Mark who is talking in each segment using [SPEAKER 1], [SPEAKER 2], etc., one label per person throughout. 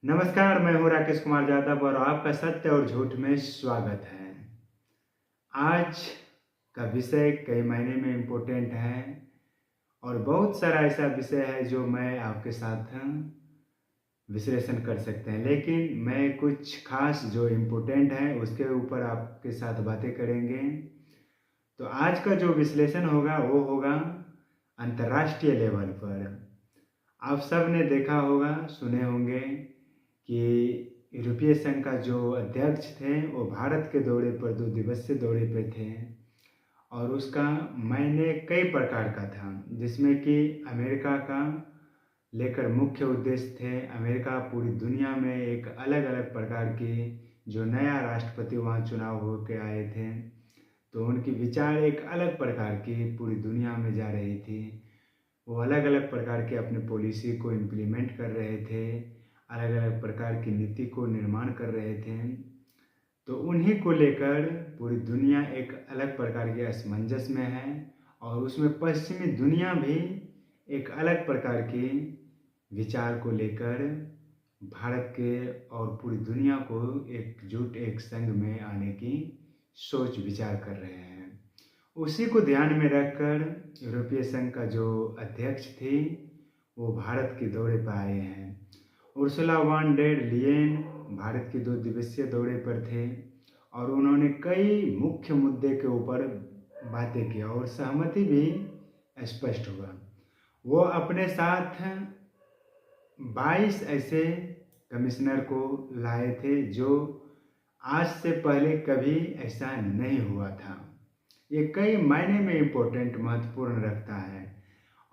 [SPEAKER 1] नमस्कार, मैं हूँ राकेश कुमार यादव और आपका सत्य और झूठ में स्वागत है। आज का विषय कई मायने में इम्पोर्टेंट है और बहुत सारा ऐसा विषय है जो मैं आपके साथ विश्लेषण कर सकते हैं, लेकिन मैं कुछ खास जो इम्पोर्टेंट है उसके ऊपर आपके साथ बातें करेंगे। तो आज का जो विश्लेषण होगा वो होगा अंतर्राष्ट्रीय लेवल पर। आप सब ने देखा होगा, सुने होंगे कि यूरोपीय संघ का जो अध्यक्ष थे वो भारत के दौरे पर 2 दिवसीय दौरे पे थे और उसका मायने कई प्रकार का था, जिसमें कि अमेरिका का लेकर मुख्य उद्देश्य थे। अमेरिका पूरी दुनिया में एक अलग अलग प्रकार की जो नया राष्ट्रपति वहाँ चुनाव होकर आए थे, तो उनकी विचार एक अलग प्रकार की पूरी दुनिया में जा रही थी। वो अलग अलग प्रकार के अपने पॉलिसी को इम्प्लीमेंट कर रहे थे, अलग अलग प्रकार की नीति को निर्माण कर रहे थे। तो उन्हीं को लेकर पूरी दुनिया एक अलग प्रकार के असमंजस में है और उसमें पश्चिमी दुनिया भी एक अलग प्रकार की विचार को लेकर भारत के और पूरी दुनिया को एकजुट एक संघ में आने की सोच विचार कर रहे हैं। उसी को ध्यान में रखकर यूरोपीय संघ का जो अध्यक्ष थी वो भारत के दौरे पर आए हैं। उर्सुला वॉन डेर लियेन भारत के 2 दिवसीय दौरे पर थे और उन्होंने कई मुख्य मुद्दे के ऊपर बातें की और सहमति भी स्पष्ट हुआ। वो अपने साथ 22 ऐसे कमिश्नर को लाए थे जो आज से पहले कभी ऐसा नहीं हुआ था। ये कई मायने में इम्पोर्टेंट महत्वपूर्ण रखता है।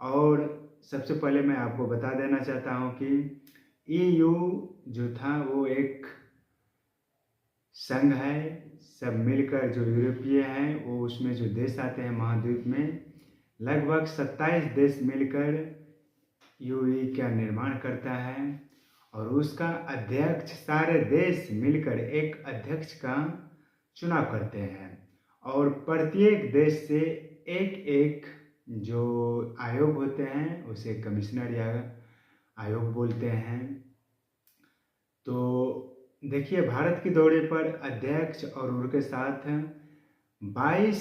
[SPEAKER 1] और सबसे पहले मैं आपको बता देना चाहता हूँ कि EU जो था वो एक संघ है। सब मिलकर जो यूरोपीय हैं वो उसमें जो देश आते हैं महाद्वीप में, लगभग 27 देश मिलकर UE का निर्माण करता है और उसका अध्यक्ष सारे देश मिलकर एक अध्यक्ष का चुनाव करते हैं और प्रत्येक देश से एक एक जो आयोग होते हैं उसे कमिश्नर या आयोग बोलते हैं। तो देखिए, भारत के दौरे पर अध्यक्ष और उनके साथ 22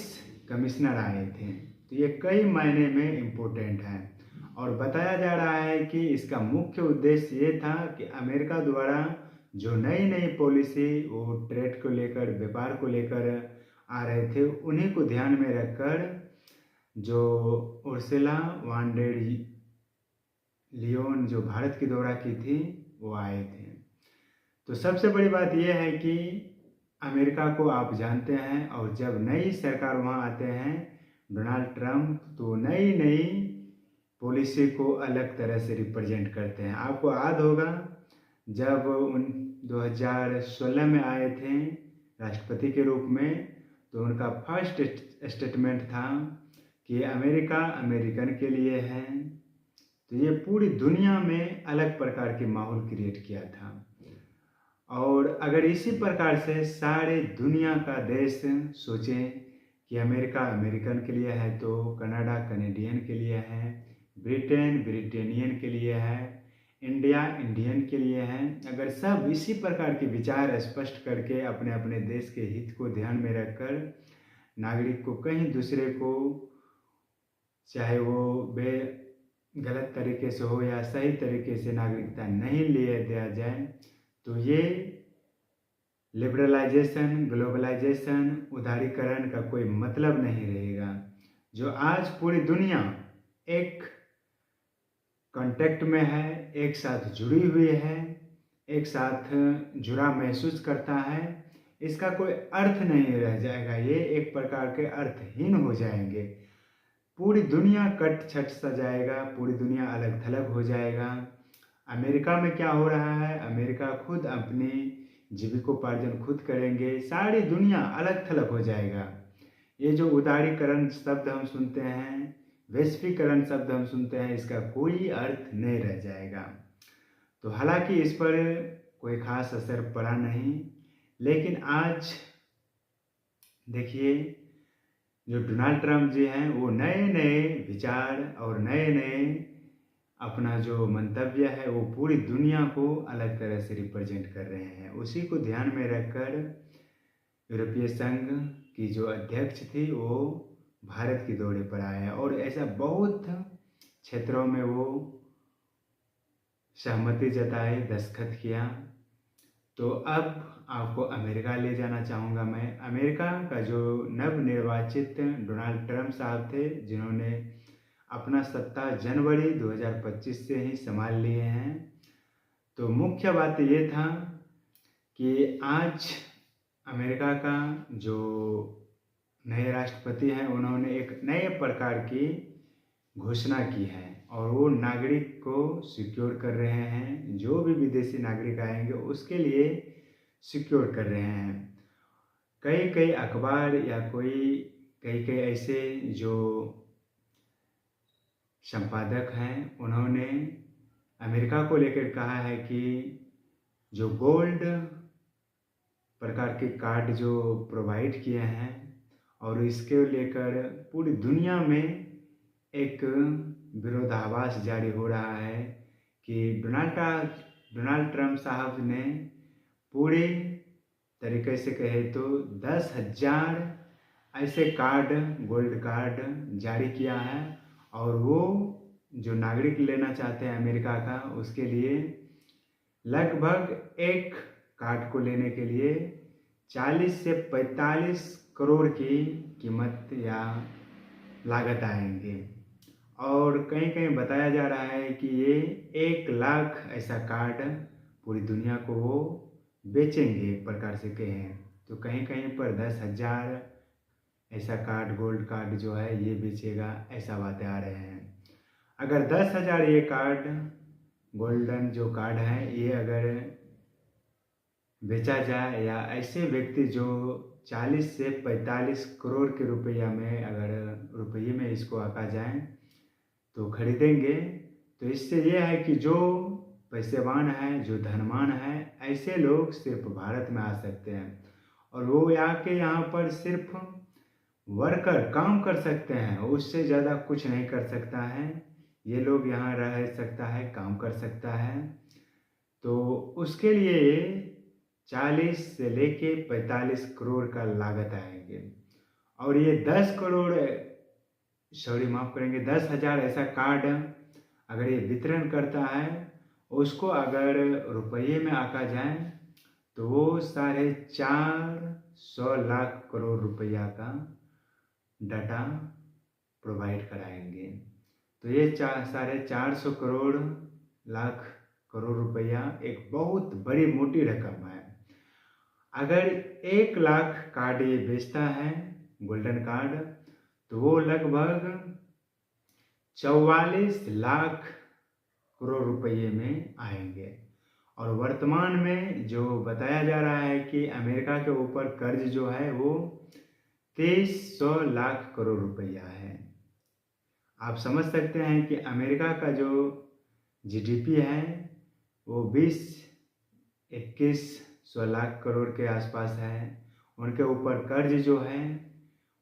[SPEAKER 1] कमिश्नर आए थे, तो ये कई मायने में इम्पोर्टेंट है और बताया जा रहा है कि इसका मुख्य उद्देश्य ये था कि अमेरिका द्वारा जो नई नई पॉलिसी वो ट्रेड को लेकर, व्यापार को लेकर आ रहे थे, उन्हीं को ध्यान में रखकर जो उर्सुला वॉन डेर लियोन जो भारत की दौरा की थी वो आए थे। तो सबसे बड़ी बात यह है कि अमेरिका को आप जानते हैं और जब नई सरकार वहाँ आते हैं डोनाल्ड ट्रंप, तो नई नई पॉलिसी को अलग तरह से रिप्रेजेंट करते हैं। आपको याद होगा जब उन 2016 में आए थे राष्ट्रपति के रूप में, तो उनका फर्स्ट स्टेटमेंट था कि अमेरिका अमेरिकन के लिए है। तो ये पूरी दुनिया में अलग प्रकार के माहौल क्रिएट किया था और अगर इसी प्रकार से सारे दुनिया का देश सोचें कि अमेरिका अमेरिकन के लिए है, तो कनाडा कनेडियन के लिए है, ब्रिटेन ब्रिटेनियन के लिए है, इंडिया इंडियन के लिए है, अगर सब इसी प्रकार के विचार स्पष्ट करके अपने अपने देश के हित को ध्यान में रखकर नागरिक को कहीं दूसरे को, चाहे वो गलत तरीके से हो या सही तरीके से नागरिकता नहीं ले दिया जाए, तो ये लिबरलाइजेशन, ग्लोबलाइजेशन, उदारीकरण का कोई मतलब नहीं रहेगा। जो आज पूरी दुनिया एक कांटेक्ट में है, एक साथ जुड़ी हुई है, एक साथ जुड़ा महसूस करता है, इसका कोई अर्थ नहीं रह जाएगा। ये एक प्रकार के अर्थहीन हो जाएंगे। पूरी दुनिया कट छट सा जाएगा, पूरी दुनिया अलग थलग हो जाएगा। अमेरिका में क्या हो रहा है, अमेरिका खुद अपनी जीविकोपार्जन खुद करेंगे, सारी दुनिया अलग थलग हो जाएगा। ये जो उदारीकरण शब्द हम सुनते हैं, वैश्वीकरण शब्द हम सुनते हैं, इसका कोई अर्थ नहीं रह जाएगा। तो हालांकि इस पर कोई खास असर पड़ा नहीं, लेकिन आज देखिए जो डोनाल्ड ट्रंप जी हैं वो नए नए विचार और नए नए अपना जो मंतव्य है वो पूरी दुनिया को अलग तरह से रिप्रेजेंट कर रहे हैं। उसी को ध्यान में रखकर यूरोपीय संघ की जो अध्यक्ष थी वो भारत के दौरे पर आए और ऐसा बहुत क्षेत्रों में वो सहमति जताई, दस्तखत किया। तो अब आपको अमेरिका ले जाना चाहूँगा मैं। अमेरिका का जो नवनिर्वाचित डोनाल्ड ट्रंप साहब थे, जिन्होंने अपना सत्ता जनवरी 2025 से ही संभाल लिए हैं, तो मुख्य बात ये था कि आज अमेरिका का जो नए राष्ट्रपति हैं उन्होंने एक नए प्रकार की घोषणा की है और वो नागरिक को सिक्योर कर रहे हैं। जो भी विदेशी नागरिक आएंगे उसके लिए सिक्योर कर रहे हैं। कई कई अखबार या कई ऐसे जो संपादक हैं उन्होंने अमेरिका को लेकर कहा है कि जो गोल्ड प्रकार के कार्ड जो प्रोवाइड किए हैं और इसके लेकर पूरी दुनिया में एक विरोधाभास जारी हो रहा है कि डोनाल्ड ट्रंप साहब ने पूरे तरीके से कहे तो 10,000 ऐसे कार्ड, गोल्ड कार्ड जारी किया है और वो जो नागरिक लेना चाहते हैं अमेरिका का, उसके लिए लगभग एक कार्ड को लेने के लिए 40 से 45 करोड़ की कीमत या लागत आएंगे। और कहीं कहीं बताया जा रहा है कि ये 1 लाख ऐसा कार्ड पूरी दुनिया को वो बेचेंगे, एक प्रकार से कहें तो। कहीं कहीं पर 10,000 ऐसा कार्ड, गोल्ड कार्ड जो है ये बेचेगा, ऐसा बातें आ रहे हैं। अगर 10,000 ये कार्ड, गोल्डन जो कार्ड है, ये अगर बेचा जाए या ऐसे व्यक्ति जो 40 से 45 करोड़ के रुपया में, अगर रुपये में इसको आका जाए तो खरीदेंगे, तो इससे ये है कि जो पैसेवान है, जो धनवान है, ऐसे लोग सिर्फ भारत में आ सकते हैं और वो आके यहाँ पर सिर्फ वर्कर काम कर सकते हैं, उससे ज़्यादा कुछ नहीं कर सकता है। ये लोग यहाँ रह सकता है, काम कर सकता है। तो उसके लिए 40 से लेके 45 करोड़ का लागत आएंगे और ये 10,000 ऐसा कार्ड अगर ये वितरण करता है, उसको अगर रुपये में आका जाए तो वो 450 लाख करोड़ रुपया का डाटा प्रोवाइड कराएंगे। तो ये 450 करोड़ लाख करोड़ रुपया एक बहुत बड़ी मोटी रकम है। अगर 1 लाख कार्ड ये बेचता है, गोल्डन कार्ड, तो वो लगभग 44 लाख करोड़ रुपये में आएंगे। और वर्तमान में जो बताया जा रहा है कि अमेरिका के ऊपर कर्ज जो है वो 2300 लाख करोड़ रुपया है। आप समझ सकते हैं कि अमेरिका का जो जीडीपी है वो 2100 लाख करोड़ के आसपास है। उनके ऊपर कर्ज जो है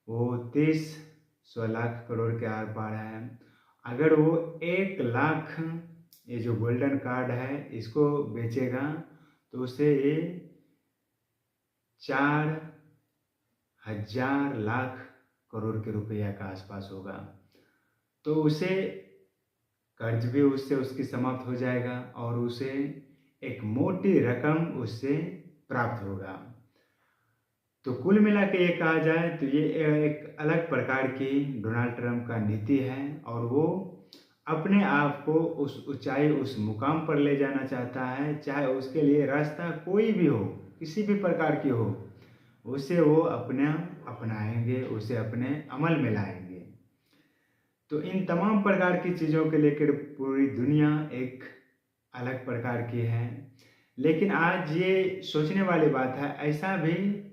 [SPEAKER 1] वो 2300 लाख करोड़ के आर पार है। अगर वो 1 लाख ये जो गोल्डन कार्ड है इसको बेचेगा तो उसे ये 4,000 लाख करोड़ के रुपया का आसपास होगा। तो उसे कर्ज भी उससे उसकी समाप्त हो जाएगा और उसे एक मोटी रकम उससे प्राप्त होगा। तो कुल मिला के ये कहा जाए तो ये एक अलग प्रकार की डोनाल्ड ट्रंप का नीति है और वो अपने आप को उस ऊंचाई, उस मुकाम पर ले जाना चाहता है, चाहे उसके लिए रास्ता कोई भी हो, किसी भी प्रकार की हो, उसे वो अपनाएंगे, उसे अपने अमल में लाएंगे। तो इन तमाम प्रकार की चीज़ों के लेकर पूरी दुनिया एक अलग प्रकार की है। लेकिन आज ये सोचने वाली बात है, ऐसा भी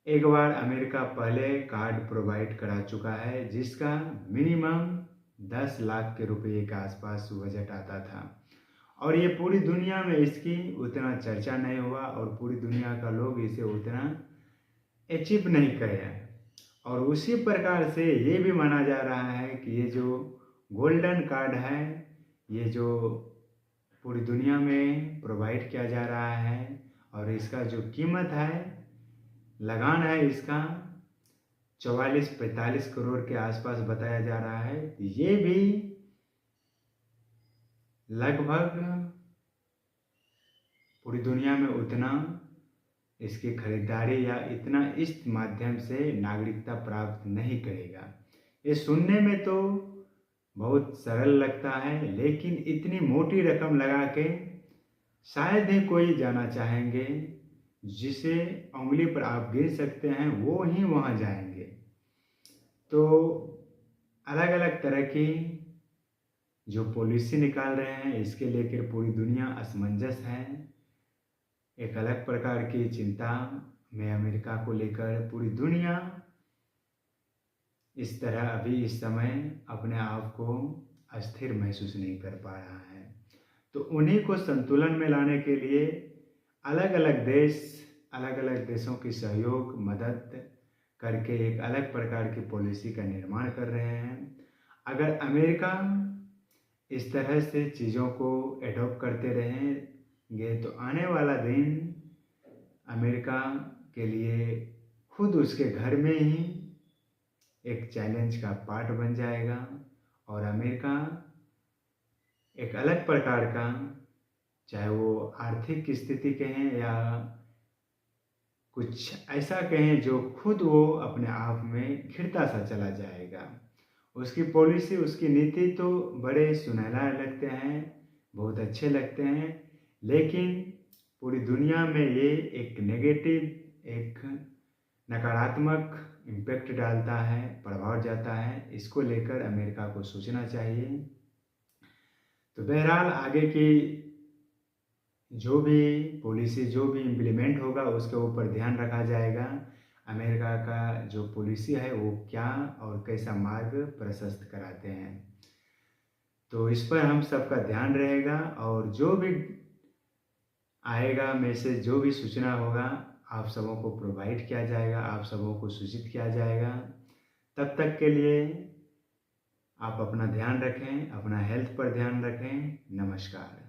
[SPEAKER 1] एक बार अमेरिका पहले कार्ड प्रोवाइड करा चुका है जिसका मिनिमम 10 लाख के रुपये के आसपास बजट आता था और ये पूरी दुनिया में इसकी उतना चर्चा नहीं हुआ और पूरी दुनिया का लोग इसे उतना अचीव नहीं करे। और उसी प्रकार से ये भी माना जा रहा है कि ये जो गोल्डन कार्ड है ये जो पूरी दुनिया में प्रोवाइड किया जा रहा है और इसका जो कीमत है, लगान है इसका 44-45 करोड़ के आसपास बताया जा रहा है। ये भी लगभग पूरी दुनिया में उतना इसकी खरीदारी या इतना इस माध्यम से नागरिकता प्राप्त नहीं करेगा। ये सुनने में तो बहुत सरल लगता है, लेकिन इतनी मोटी रकम लगा के शायद ही कोई जाना चाहेंगे। जिसे उंगली पर आप गिन सकते हैं वो ही वहाँ जाएंगे। तो अलग अलग तरह की जो पॉलिसी निकाल रहे हैं, इसके लेकर पूरी दुनिया असमंजस है। एक अलग प्रकार की चिंता में अमेरिका को लेकर पूरी दुनिया इस तरह अभी इस समय अपने आप को अस्थिर महसूस नहीं कर पा रहा है। तो उन्हीं को संतुलन में लाने के लिए अलग अलग देशों की सहयोग मदद करके एक अलग प्रकार की पॉलिसी का निर्माण कर रहे हैं। अगर अमेरिका इस तरह से चीज़ों को एडॉप्ट करते रहेंगे तो आने वाला दिन अमेरिका के लिए खुद उसके घर में ही एक चैलेंज का पार्ट बन जाएगा और अमेरिका एक अलग प्रकार का, चाहे वो आर्थिक स्थिति कहें या कुछ ऐसा कहें, जो खुद वो अपने आप में घिरता सा चला जाएगा। उसकी पॉलिसी, उसकी नीति तो बड़े सुनहरा लगते हैं, बहुत अच्छे लगते हैं, लेकिन पूरी दुनिया में ये एक नेगेटिव, एक नकारात्मक इम्पैक्ट डालता है, प्रभाव जाता है। इसको लेकर अमेरिका को सोचना चाहिए। तो बहरहाल आगे की जो भी पॉलिसी, जो भी इम्प्लीमेंट होगा, उसके ऊपर ध्यान रखा जाएगा। अमेरिका का जो पॉलिसी है वो क्या और कैसा मार्ग प्रशस्त कराते हैं, तो इस पर हम सबका ध्यान रहेगा। और जो भी आएगा मैसेज, जो भी सूचना होगा, आप सबों को प्रोवाइड किया जाएगा, आप सबों को सूचित किया जाएगा। तब तक के लिए आप अपना ध्यान रखें, अपना हेल्थ पर ध्यान रखें। नमस्कार।